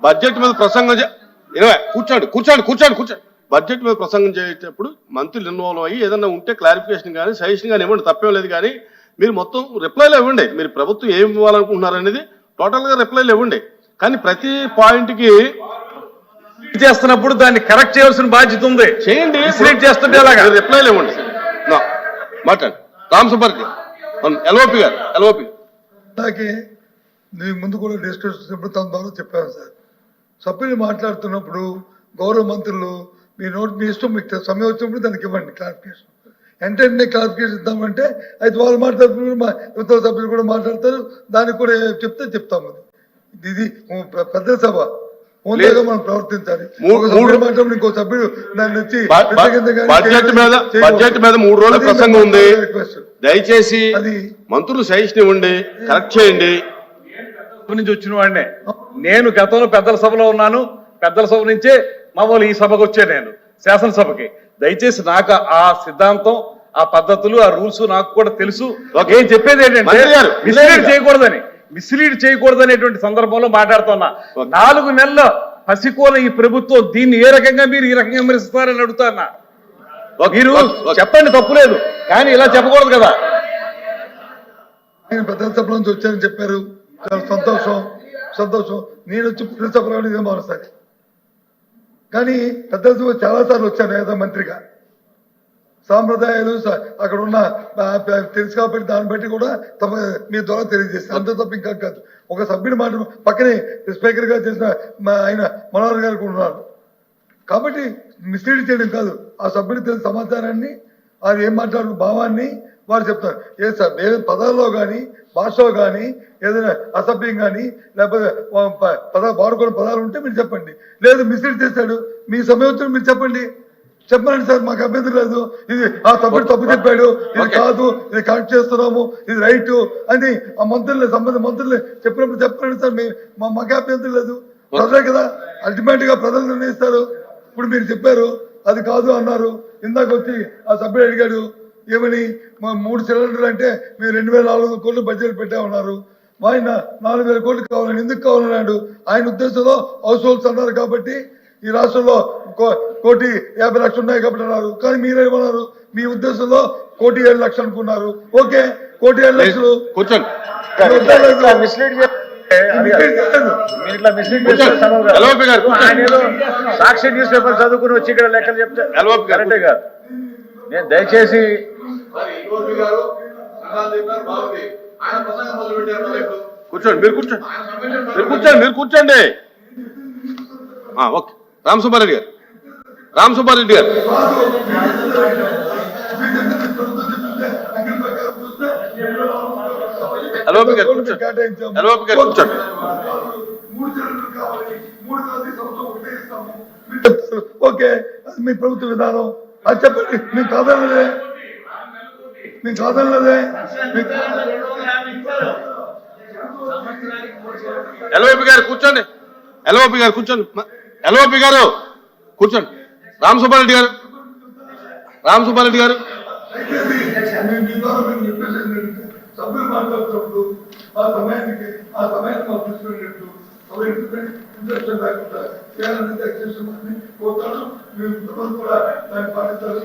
Budget మీద ప్రసంగం కూర్చోండి కూర్చోండి కూర్చోండి కూర్చోండి. బడ్జెట్ మీద ప్రసంగం చేసేటప్పుడు మంత్రులు ఇన్వాల్వ్ అయ్యి ఏదైనా ఉంటే క్లారిఫికేషన్ కానీ సజెషన్ కానీ ఇవ్వండి, తప్పేం లేదు. కానీ మీరు మొత్తం రిప్లైలు ఇవ్వండి. మీరు ప్రభుత్వం ఏం ఇవ్వాలనుకుంటున్నారు అనేది టోటల్గా రిప్లైలు ఇవ్వండి. కానీ ప్రతి పాయింట్కి చేస్తున్నప్పుడు దాన్ని కరెక్ట్ చేయాల్సిన బాధ్యత ఉంది. చేయండి. చేస్తుంటే రిప్లైలు ఇవ్వండి. మాట్లాడండి. రామ్ సుబ్బారెడ్డి ఎల్ఓపి గారు. అలాగే నేను ముందు కూడా డిస్కషన్ తన ద్వారా చెప్పాను సార్. సభ్యులు మాట్లాడుతున్నప్పుడు గౌరవ మంత్రులు మీ ఇష్టం, మీకు సమయం వచ్చినప్పుడు దానికి ఇవ్వండి క్లారిఫికేషన్. వెంటనే క్లారిఫికేషన్ ఇద్దామంటే అయితే వాళ్ళు మాట్లాడుతున్నారు, ఇతర సభ్యులు కూడా మాట్లాడతారు, దానికి కూడా చెప్తాము. ఇది పెద్ద సభ, ఓన్లీగా మనం ప్రవర్తించాలి. ఇంకో సభ్యుడు దాన్ని వచ్చి బడ్జెట్ మీద 3 రోజుల ప్రసంగం ఉంది. దయచేసి అది మంత్రులు సజెషన్ ఇవ్వండి, కరెక్ట్ చేయండి. నుంచి వచ్చిన వాడినే నేను గతంలో పెద్దల సభలో ఉన్నాను. పెద్దల సభ నుంచే మామూలు ఈ సభకు వచ్చే నేను శాసనసభకి. దయచేసి నాకు ఆ సిద్ధాంతం, ఆ పద్ధతులు, ఆ రూల్స్ నాకు కూడా తెలుసు. ఏం చెప్పేది ఏంటంటే మిస్లీడ్ చేయకూడదనేటువంటి సందర్భంలో మాట్లాడుతున్నా. 4 నెలల పసికోల ఈ ప్రభుత్వం దీన్ని ఏ రకంగా మీరు ఈ రకంగా విమర్శిస్తారని అడుగుతాన్నా. మీరు చెప్పండి, తప్పులేదు, కానీ ఇలా చెప్పకూడదు కదా. నేను పెద్ద సభ నుంచి వచ్చానని చెప్పారు, చాలా సంతోషం. నేను వచ్చి పెద్ద సభలో మారుస్తాను. కానీ పెద్ద సభ చాలాసార్లు వచ్చాను ఏదో మంత్రిగా. సాంప్రదాయాలు అక్కడ ఉన్న తెలుసు కాబట్టి దాన్ని బట్టి కూడా మీ ద్వారా తెలియజేస్తాను. అంత తప్ప ఇంకా కాదు. ఒక సభ్యుడు మాట పక్కనే స్పీకర్ గా చేసిన ఆయన మనోహర్ గారు కూడా ఉన్నారు. కాబట్టి మిస్లీడ్ చేయడం కాదు, ఆ సభ్యుడికి తెలిసిన సమాచారాన్ని, అది ఏం మాట్లాడు భావాన్ని వారు చెప్తారు. ఏ పదాల్లో కానీ భాషలో కానీ ఏదైనా అసభ్యం కానీ లేకపోతే వాడుకున్న పదాలు ఉంటే మీరు చెప్పండి. లేదు మిస్లీడ్ చేశాడు, మీ సమయం మీరు చెప్పండి సార్, మాకు అభ్యంతరం లేదు. ఇది ఆ సభ్యుడు తప్పు చెప్పాడు, ఇది కాదు, ఇది కరెక్ట్ చేస్తున్నాము, ఇది రైట్ అని ఆ సంబంధిత మంత్రులు చెప్పినప్పుడు చెప్పండి సార్. మాకు అభ్యంతరం లేదు. ప్రజలే కదా అల్టిమేట్ గా ప్రజలు నిర్ణయిస్తారు. ఇప్పుడు మీరు చెప్పారు అది కాదు అన్నారు. ఇందాక వచ్చి ఆ సభ్యుడు అడిగాడు ఏమని, 3 సిలిండర్లు అంటే మీరు 2,400 కోట్లు బడ్జెట్ పెట్టామన్నారు. ఆయన 4,000 కోట్లు కావాలని ఎందుకు కావాలన్నాడు. ఆయన ఉద్దేశంలో హౌస్ హోల్డ్స్ అన్నారు కాబట్టి ఈ రాష్ట్రంలో 1,50,00,000 ఉన్నాయి కాబట్టి అన్నారు. కానీ మీరేమన్నారు, మీ ఉద్దేశంలో 1,07,00,000 అనుకున్నారు. ఓకే, 1,07,00,000 కూర్చోండి. సాక్షి న్యూస్ పేపర్ చదువుకుని వచ్చి ఇక్కడ లెక్కలు చెప్తే కరెక్టే కాదు. నేను దయచేసి కూర్చోండి. మీరు కూర్చోండి. ఓకే. రామ్ సుబ్బారెడ్డి గారు. కూర్చోండి. ఓకే, మీ ప్రభుత్వ విధానం అది చెప్పండి. మీకు కాదనలేదే. ఎల్ఓపి గారు కూర్చోండి. రామ్ సుబ్బారెడ్డి గారు. సభ్యులు మాట్లాడుతున్నప్పుడు ఆ సమయానికి లేకుండా చేయాలని దయచేసి కోరుతాను. మీరు కూడా దాన్ని పాటించాలి.